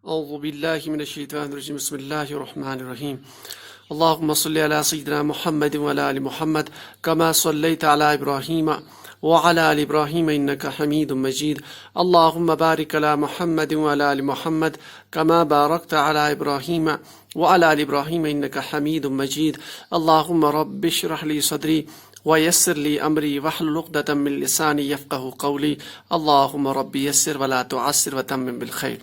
أعوذ بالله من الشيطان الرجيم بسم الله الرحمن الرحيم اللهم صل على سيدنا محمد وعلى آل محمد كما صليت على إبراهيم وعلى آل إبراهيم إنك حميد مجيد اللهم بارك على محمد وعلى آل محمد كما باركت على إبراهيم وعلى آل إبراهيم إنك حميد مجيد اللهم رب اشرح لي صدري ويسر لي أمري واحلل عقدة من لساني يفقهوا قولي اللهم رب يسر ولا تعسر وتمم بالخير۔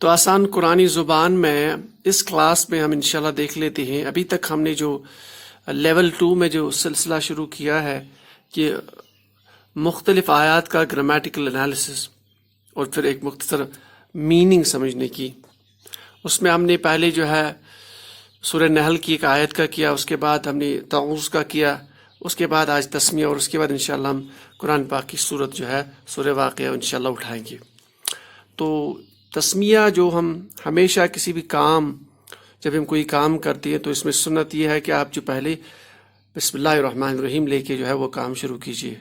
تو آسان قرآنی زبان میں اس کلاس میں ہم انشاءاللہ دیکھ لیتے ہیں۔ ابھی تک ہم نے جو لیول 2 میں جو سلسلہ شروع کیا ہے کہ مختلف آیات کا گرامیٹیکل انالیسس اور پھر ایک مختصر میننگ سمجھنے کی، اس میں ہم نے پہلے جو ہے سورہ نحل کی ایک آیت کا کیا، اس کے بعد ہم نے تعوذ کا کیا، اس کے بعد آج تسمیہ، اور اس کے بعد انشاءاللہ ہم قرآن پاک کی صورت جو ہے سورہ واقعہ انشاءاللہ اٹھائیں گے۔ تو تسمیہ جو ہم ہمیشہ کسی بھی کام، جب ہم کوئی کام کرتے ہیں تو اس میں سنت یہ ہے کہ آپ جو پہلے بسم اللہ الرحمن الرحیم لے کے جو ہے وہ کام شروع کیجئے۔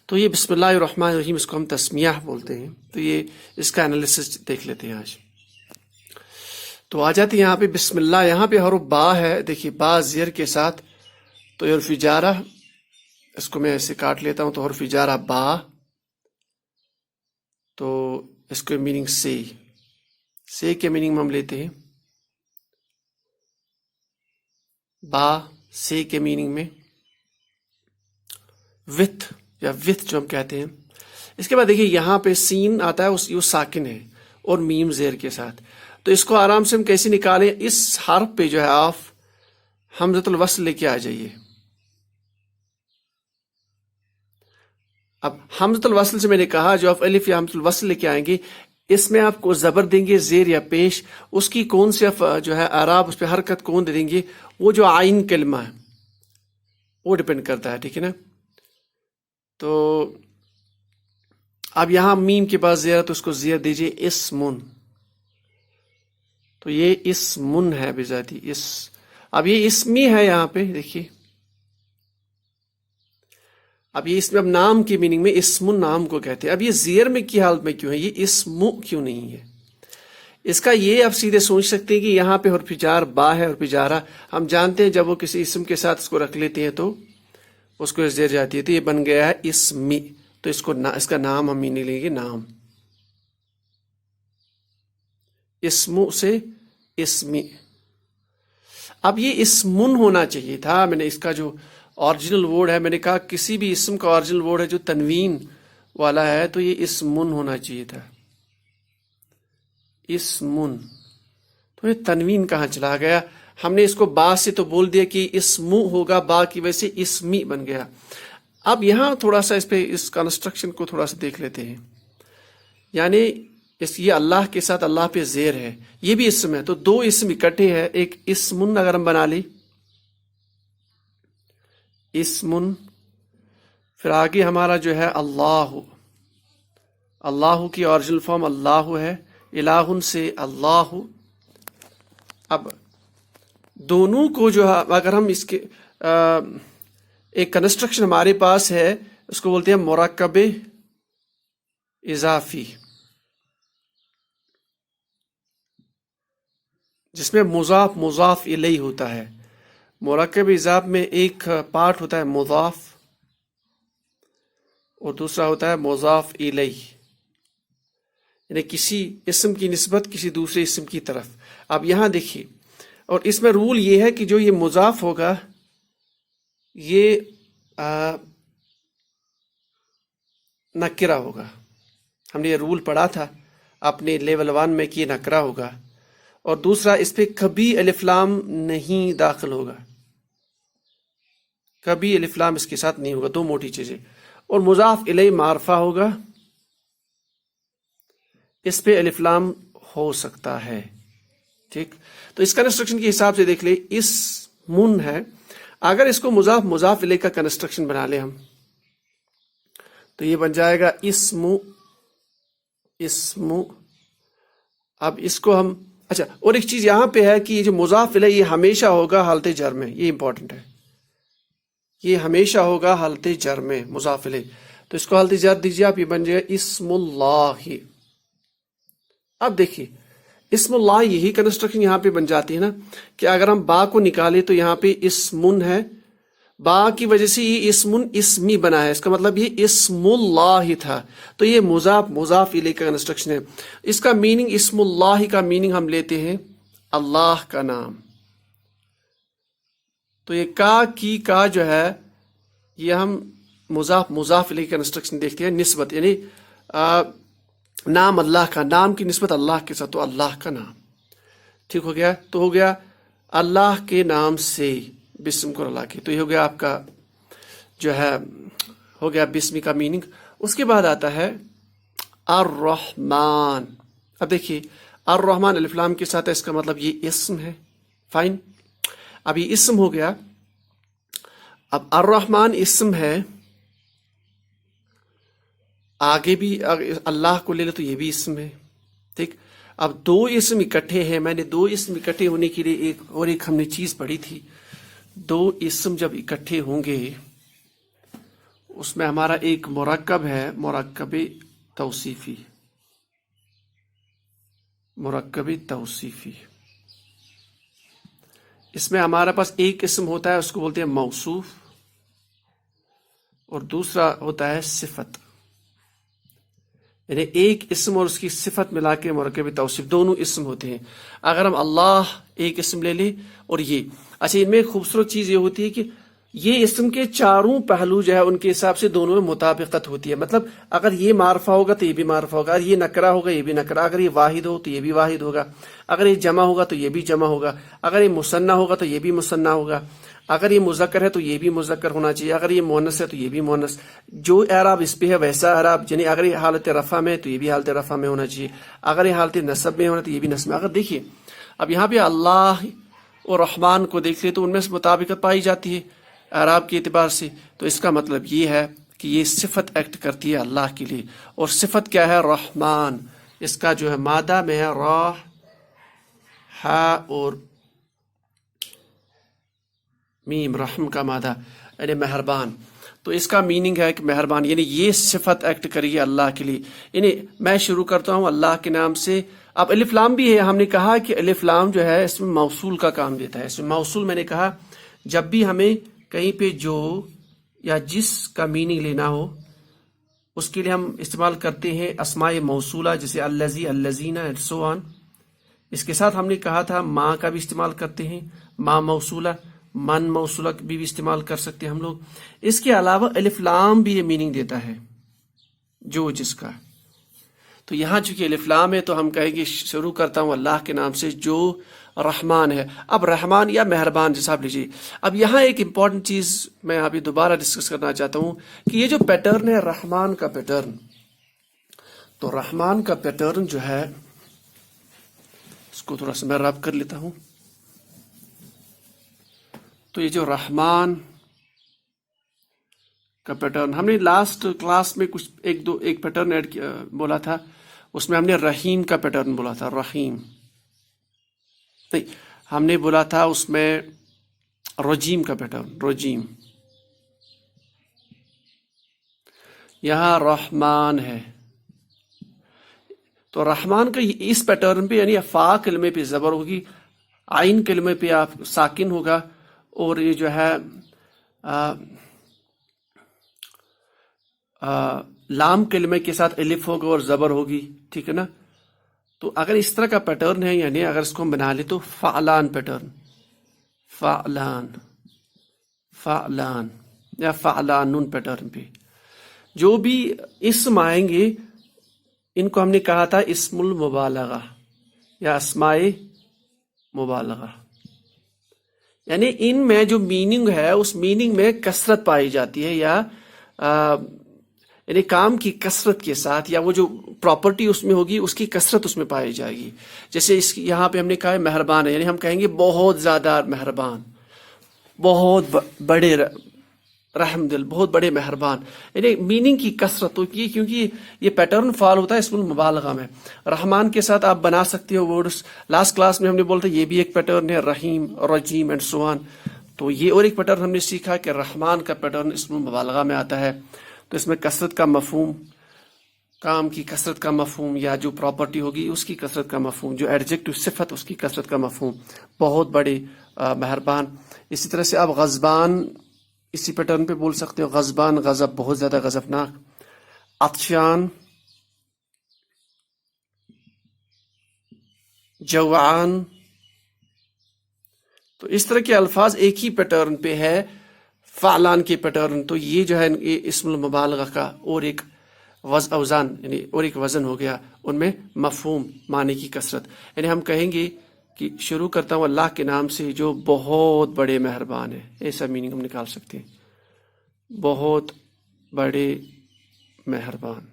تو یہ بسم اللہ الرحمن الرحیم، اس کو ہم تسمیہ بولتے ہیں۔ تو یہ اس کا انالیسس دیکھ لیتے ہیں آج۔ تو آ جاتے ہیں یہاں پہ بسم اللہ، یہاں پہ حرف با ہے، دیکھیے با زیر کے ساتھ، تو حرف جارہ، اس کو میں ایسے کاٹ لیتا ہوں، تو حرف جارہ با، تو اس کے میننگ سے کے میننگ ہم لیتے ہیں با، سے کے میننگ میں وتھ یا وتھ جو ہم کہتے ہیں۔ اس کے بعد دیکھیے یہاں پہ سین آتا ہے، وہ ساکن ہے اور میم زیر کے ساتھ، تو اس کو آرام سے ہم کیسے نکالیں؟ اس حرف پہ جو ہے آپ حمزۃ الوصل لے کے آ جائیے۔ اب حمزۃ الوصل سے میں نے کہا جو آپ الف یا حمزۃ الوصل لے کے آئیں گے، اس میں آپ کو زبر دیں گے زیر یا پیش، اس کی کون سے جو ہے اعراب، اس پہ حرکت کون دیں گے؟ وہ جو عین کلمہ ہے وہ ڈپینڈ کرتا ہے، ٹھیک ہے نا؟ تو اب یہاں میم کے بعد زیر، تو اس کو زیر دیجئے اسمن، تو یہ اسمن ہے بذاتی اب یہ اسمی ہے یہاں پہ دیکھیے، اب یہ اس میں اب نام کی میننگ میں اسم نام کو کہتے ہیں۔ اب یہ زیر میں کی حالت میں کیوں ہے؟ یہ اسم کیوں نہیں ہے؟ اس کا یہ آپ سیدھے سوچ سکتے ہیں کہ یہاں پہ حرف جار با ہے، حرف جارہ ہم جانتے ہیں جب وہ کسی اسم کے ساتھ اس کو رکھ لیتے ہیں تو اس کو زیر جاتی ہے، تو یہ بن گیا ہے اسمی، تو اس کا نام ہم میننگ لیں گے نام، اسم سے اسمی۔ اب یہ اسمن ہونا چاہیے تھا، میں نے اس کا جو اوریجنل ورڈ ہے، میں نے کہا کسی بھی اسم کا اوریجنل ورڈ ہے جو تنوین والا ہے تو یہ اسمن ہونا چاہیے تھا، اسمن، تو یہ تنوین کہاں چلا گیا؟ ہم نے اس کو با سے تو بول دیا کہ اسمو ہوگا، با کی وجہ سے اسمی بن گیا۔ اب یہاں تھوڑا سا اس پہ اس کنسٹرکشن کو تھوڑا سا دیکھ لیتے ہیں، یعنی یہ اللہ کے ساتھ اللہ پہ زیر ہے، یہ بھی اسم ہے، تو دو اسم اکٹھے ہیں، ایک اسمن اگر ہم بنا لیں اسمن، پھر آگے ہمارا جو ہے اللہ، اللہ کی اوریجنل فارم اللہ ہے، الہ سے اللہ۔ اب دونوں کو جو ہے اگر ہم اس کے ایک کنسٹرکشن ہمارے پاس ہے، اس کو بولتے ہیں مرکب اضافی، جس میں مضاف مضاف الیہ ہوتا ہے۔ مرکب اضاف میں ایک پارٹ ہوتا ہے مضاف اور دوسرا ہوتا ہے مضاف الیہ، یعنی کسی اسم کی نسبت کسی دوسرے اسم کی طرف۔ اب یہاں دیکھیے، اور اس میں رول یہ ہے کہ جو یہ مضاف ہوگا یہ نکرہ ہوگا، ہم نے یہ رول پڑھا تھا اپنے لیول 1 میں کہ یہ نکرہ ہوگا، اور دوسرا اس پہ کبھی الف لام نہیں داخل ہوگا، کبھی الف لام اس کے ساتھ نہیں ہوگا، دو موٹی چیزیں، اور مضاف الیہ معرفہ ہوگا، اس پہ الف لام ہو سکتا ہے، ٹھیک؟ تو اس کنسٹرکشن کے حساب سے دیکھ لیں، اسمن ہے، اگر اس کو مضاف مضاف الیہ کا کنسٹرکشن بنا لیں ہم تو یہ بن جائے گا اسم۔ اب اس کو ہم اچھا، اور ایک چیز یہاں پہ ہے کہ یہ جو مضاف الیہ یہ ہمیشہ ہوگا حالت جر میں، یہ امپورٹنٹ ہے، یہ ہمیشہ ہوگا حالت جر میں مضاف الیہ، تو اس کو حالت جر دیجیے آپ، یہ بن جائے اسم اللہ۔ اب دیکھیے اسم اللہ یہی کنسٹرکشن یہاں پہ بن جاتی ہے نا کہ اگر ہم با کو نکالے تو یہاں پہ اسمن ہے، با کی وجہ سے یہ اسمن اسمی بنا ہے، اس کا مطلب یہ اسم اللہ تھا، تو یہ مضاف مضاف الیہ کا کنسٹرکشن ہے۔ اس کا میننگ اسم اللہ کا میننگ ہم لیتے ہیں اللہ کا نام، تو یہ کا جو ہے یہ ہم مضاف مضاف الیہ کا کنسٹرکشن دیکھتے ہیں، نسبت یعنی نام اللہ کا، نام کی نسبت اللہ کے ساتھ، تو اللہ کا نام، ٹھیک ہو گیا، تو ہو گیا اللہ کے نام سے، بسم کو اللہ کے، تو یہ ہو گیا آپ کا جو ہے ہو گیا بسمی کا میننگ۔ اس کے بعد آتا ہے الرحمن۔ اب دیکھیے الرحمن الف لام کے ساتھ ہے، اس کا مطلب یہ اسم ہے، فائن، اب یہ اسم ہو گیا۔ اب الرحمن اسم ہے، آگے بھی اللہ کو لے لے تو یہ بھی اسم ہے، ٹھیک۔ اب دو اسم اکٹھے ہیں، میں نے دو اسم اکٹھے ہونے کے لیے ایک ہم نے چیز پڑھی تھی، دو اسم جب اکٹھے ہوں گے اس میں ہمارا ایک مرکب ہے، مرکب توصیفی، مرکب توصیفی، اس میں ہمارا پاس ایک اسم ہوتا ہے، اس کو بولتے ہیں موصوف، اور دوسرا ہوتا ہے صفت، یعنی ایک اسم اور اس کی صفت ملا کے مرکب توصیف، دونوں اسم ہوتے ہیں۔ اگر ہم اللہ ایک اسم لے لیں اور یہ، اچھا ان میں ایک خوبصورت چیز یہ ہوتی ہے کہ یہ اسم کے چاروں پہلو جو ہے ان کے حساب سے دونوں میں مطابقت ہوتی ہے، مطلب اگر یہ معرفہ ہوگا تو یہ بھی معرفہ ہوگا، اگر یہ نکرہ ہوگا یہ بھی نکرہ، اگر یہ واحد ہو تو یہ بھی واحد ہوگا، اگر یہ جمع ہوگا تو یہ بھی جمع ہوگا، اگر یہ مثنی ہوگا تو یہ بھی مثنی ہوگا، اگر یہ مذکر ہے تو یہ بھی مذکر ہونا چاہیے، اگر یہ مؤنث ہے تو یہ بھی مؤنث، جو اعراب اس پہ ہے ویسا اعراب، یعنی اگر یہ حالت رفع میں تو یہ بھی حالت رفع میں ہونا چاہیے، اگر یہ حالت نصب میں ہونا تو یہ بھی نصب میں۔ اگر دیکھیے اب یہاں پہ اللہ اور رحمان کو دیکھ لے تو ان میں سے مطابقت پائی جاتی ہے اعراب کے اعتبار سے، تو اس کا مطلب یہ ہے کہ یہ صفت ایکٹ کرتی ہے اللہ کے لیے، اور صفت کیا ہے؟ رحمان، اس کا جو ہے مادہ میں ہے را، ہا اور میم، رحم کا مادہ یعنی مہربان، تو اس کا میننگ ہے کہ مہربان، یعنی یہ صفت ایکٹ کریے اللہ کے لیے۔ یعنی میں شروع کرتا ہوں اللہ کے نام سے۔ اب الف لام بھی ہے، ہم نے کہا کہ الف لام جو ہے اس میں موصول کا کام دیتا ہے، اس میں موصول میں نے کہا جب بھی ہمیں کہیں پہ جو یا جس کا میننگ لینا ہو اس کے لیے ہم استعمال کرتے ہیں اسماء موصولہ، جیسے الذی، الذین اینڈ سو آن۔ اس کے ساتھ ہم نے کہا تھا ماں کا بھی استعمال کرتے ہیں، ماں موصولہ، من موصولہ بھی استعمال کر سکتے ہیں ہم لوگ۔ اس کے علاوہ الف لام بھی یہ میننگ دیتا ہے جو جس کا، تو یہاں چونکہ الف لام ہے تو ہم کہیں گے شروع کرتا ہوں اللہ کے نام سے جو رحمان ہے۔ اب رحمان یا مہربان جیسا آپ لیجیے۔ اب یہاں ایک امپورٹنٹ چیز میں ابھی دوبارہ ڈسکس کرنا چاہتا ہوں کہ یہ جو پیٹرن ہے رحمان کا پیٹرن، تو رحمان کا پیٹرن جو ہے اس کو تھوڑا سا میں رب کر لیتا ہوں۔ تو یہ جو رحمان کا پیٹرن، ہم نے لاسٹ کلاس میں کچھ ایک پیٹرن ایڈ کیا بولا تھا، اس میں ہم نے رحیم کا پیٹرن بولا تھا، رحیم نہیں، ہم نے بولا تھا اس میں رجیم کا پیٹرن، رجیم۔ یہاں رحمان ہے تو رحمان کا اس پیٹرن پہ یعنی فا کلمے پہ زبر ہوگی، عین کلمے پہ آپ ساکن ہوگا، اور یہ جو ہے لام کلمے کے ساتھ الف ہوگا اور زبر ہوگی، ٹھیک ہے نا۔ تو اگر اس طرح کا پیٹرن ہے، یعنی اگر اس کو ہم بنا لیں تو فعلان پیٹرن، فعلان، فعلان یا فعلانون پیٹرن پہ جو بھی اسم آئیں گے ان کو ہم نے کہا تھا اسم المبالغہ یا اسماء مبالغہ، یعنی ان میں جو میننگ ہے اس میننگ میں کثرت پائی جاتی ہے، یا یعنی کام کی کثرت کے ساتھ، یا وہ جو پراپرٹی اس میں ہوگی اس کی کثرت اس میں پائی جائے گی۔ جیسے یہاں پہ ہم نے کہا ہے مہربان ہے، یعنی ہم کہیں گے بہت زیادہ مہربان، بہت بڑے رحم دل، بہت بڑے مہربان، یعنی میننگ کی کثرت ہوتی ہے، کیونکہ یہ پیٹرن فال ہوتا ہے اسم المبالغہ میں۔ رحمان کے ساتھ آپ بنا سکتے ہو ورڈز، لاسٹ کلاس میں ہم نے بولتا یہ بھی ایک پیٹرن ہے، رحیم، رجیم اینڈ سو آن۔ تو یہ اور ایک پیٹرن ہم نے سیکھا کہ رحمان کا پیٹرن اسم المبالغہ میں آتا ہے، تو اس میں کثرت کا مفہوم کام کی کثرت کا مفہوم یا جو پراپرٹی ہوگی اس کی کثرت کا مفہوم، جو ایڈجیکٹو صفت اس کی کثرت کا مفہوم، بہت بڑے مہربان. اسی طرح سے آپ غضبان اسی پیٹرن پہ بول سکتے ہو، غضبان غضب، بہت زیادہ غضبناک. عطشان، جوعان. تو اس طرح کے الفاظ ایک ہی پیٹرن پہ ہے، فعلان کے پیٹرن. تو یہ جو ہے یہ اسم المبالغہ کا اور ایک اوزان یعنی اور ایک وزن ہو گیا، ان میں مفہوم معنی کی کثرت. یعنی ہم کہیں گے کہ شروع کرتا ہوں اللہ کے نام سے جو بہت بڑے مہربان ہیں، ایسا میننگ ہم نکال سکتے ہیں، بہت بڑے مہربان.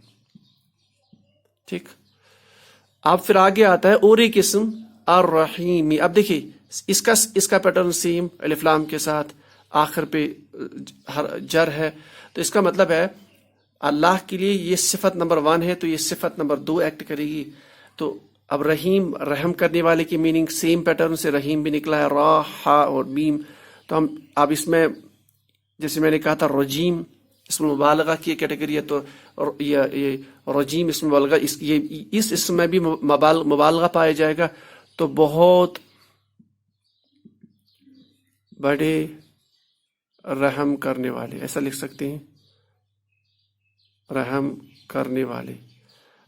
ٹھیک. اب پھر آگے آتا ہے اور ایک اسم الرحیم. اب دیکھیے اس کا پیٹرن سیم الف لام کے ساتھ آخر پہ جر ہے. تو اس کا مطلب ہے اللہ کے لیے یہ صفت نمبر 1 ہے تو یہ صفت نمبر 2 ایکٹ کرے گی. تو اب رحیم، رحم کرنے والے کی میننگ سیم پیٹرن سے رحیم بھی نکلا ہے، را، ہا اور میم. تو ہم اب اس میں جیسے میں نے کہا تھا رجیم اسم مبالغہ کی کیٹیگری ہے، تو یہ رجیم اسم مبالغہ اس اسم میں بھی مبالغہ پایا جائے گا. تو بہت بڑے رحم کرنے والے، ایسا لکھ سکتے ہیں، رحم کرنے والے.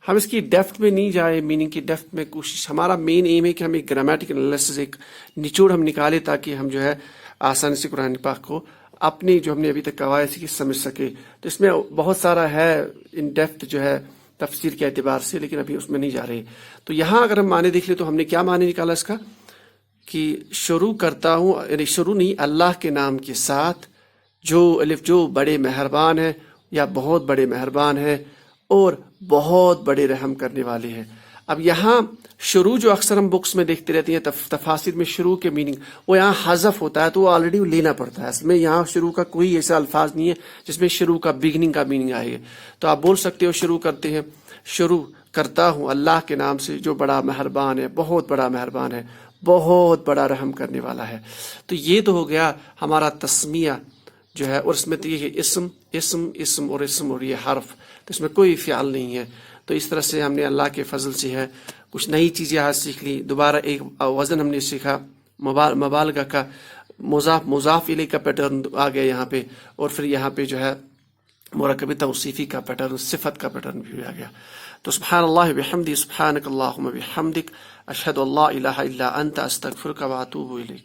ہم اس کی ڈیپتھ میں نہیں جائے، میننگ کی ڈیپتھ میں کوشش، ہمارا مین ایم ہے کہ ہم ایک گرامیٹیکل انالیسس، ایک نچوڑ ہم نکالے تاکہ ہم جو ہے آسانی سے قرآن پاک کو اپنی جو ہم نے ابھی تک قواعد سے سمجھ سکے. تو اس میں بہت سارا ہے ان ڈیپتھ جو ہے تفسیر کے اعتبار سے، لیکن ابھی اس میں نہیں جا رہے. تو یہاں اگر ہم معنی دیکھ لیں تو ہم نے کیا معنی نکالا اس کا کہ شروع کرتا ہوں، یعنی شروع نہیں، اللہ کے نام کے ساتھ جو الف جو بڑے مہربان ہے یا بہت بڑے مہربان ہے اور بہت بڑے رحم کرنے والے ہیں. اب یہاں شروع جو اکثر ہم بکس میں دیکھتے رہتے ہیں تفاسیر میں شروع کے میننگ وہ یہاں حذف ہوتا ہے، تو وہ آلریڈی لینا پڑتا ہے. اصل میں یہاں شروع کا کوئی ایسا الفاظ نہیں ہے جس میں شروع کا بگننگ کا میننگ آئے. تو آپ بول سکتے ہو شروع کرتے ہیں، شروع کرتا ہوں اللہ کے نام سے جو بڑا مہربان ہے، بہت بڑا مہربان ہے، بہت بڑا رحم کرنے والا ہے. تو یہ تو ہو گیا ہمارا تسمیہ جو ہے، اور اس میں تو یہ اسم اسم اسم اور اسم اور یہ حرف، تو اس میں کوئی فعل نہیں ہے. تو اس طرح سے ہم نے اللہ کے فضل سے ہے کچھ نئی چیزیں آج سیکھ لی. دوبارہ ایک وزن ہم نے سیکھا، مبالغہ کا، مضاف الیہ کا پیٹرن آ گیا یہاں پہ، اور پھر یہاں پہ جو ہے مرکب توصیفی کا پیٹرن، صفت کا پیٹرن بھی آ گیا. تو سبحان اللہ بحمدہ، سبحانک اللہم بحمدک، اشہد ان لا الہ الا انت، استغفرک واتوب الیک.